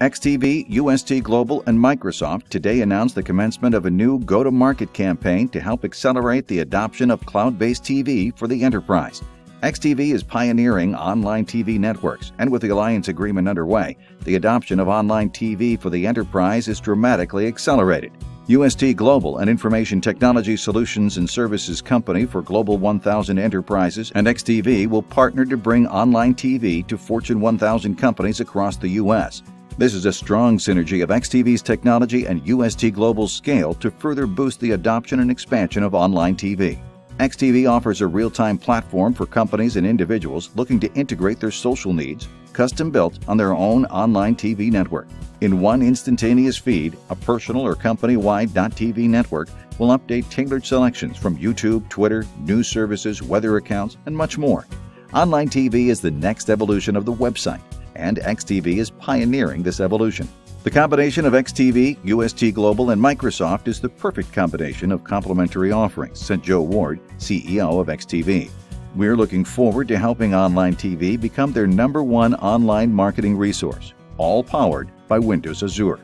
XTV, UST Global, and Microsoft today announced the commencement of a new go-to-market campaign to help accelerate the adoption of cloud-based TV for the enterprise. XTV is pioneering online TV networks, and with the alliance agreement underway, the adoption of online TV for the enterprise is dramatically accelerated. UST Global, an information technology solutions and services company for Global 1000 enterprises, and XTV will partner to bring online TV to Fortune 1000 companies across the U.S. This is a strong synergy of XTV's technology and UST Global's scale to further boost the adoption and expansion of online TV. XTV offers a real-time platform for companies and individuals looking to integrate their social needs, custom-built on their own online TV network. In one instantaneous feed, a personal or company-wide .tv network will update tailored selections from YouTube, Twitter, news services, weather accounts, and much more. Online TV is the next evolution of the website, and XTV is pioneering this evolution. The combination of XTV, UST Global, and Microsoft is the perfect combination of complementary offerings, said Joe Ward, CEO of XTV. We're looking forward to helping online TV become their #1 online marketing resource, all powered by Windows Azure.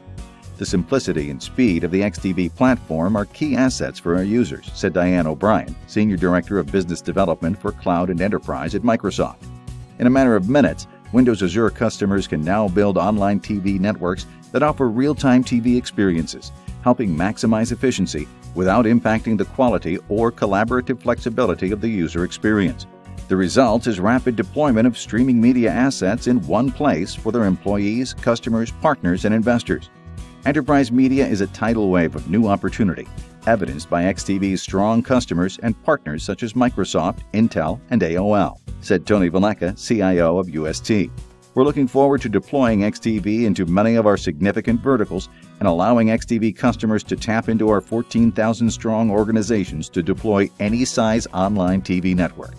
The simplicity and speed of the XTV platform are key assets for our users, said Diane O'Brien, Senior Director of Business Development for Cloud and Enterprise at Microsoft. In a matter of minutes, Windows Azure customers can now build online TV networks that offer real-time TV experiences, helping maximize efficiency without impacting the quality or collaborative flexibility of the user experience. The result is rapid deployment of streaming media assets in one place for their employees, customers, partners, and investors. Enterprise media is a tidal wave of new opportunity, evidenced by XTV's strong customers and partners such as Microsoft, Intel, and AOL, said Tony Valleka, CIO of UST. We're looking forward to deploying XTV into many of our significant verticals and allowing XTV customers to tap into our 14,000-strong organizations to deploy any size online TV network.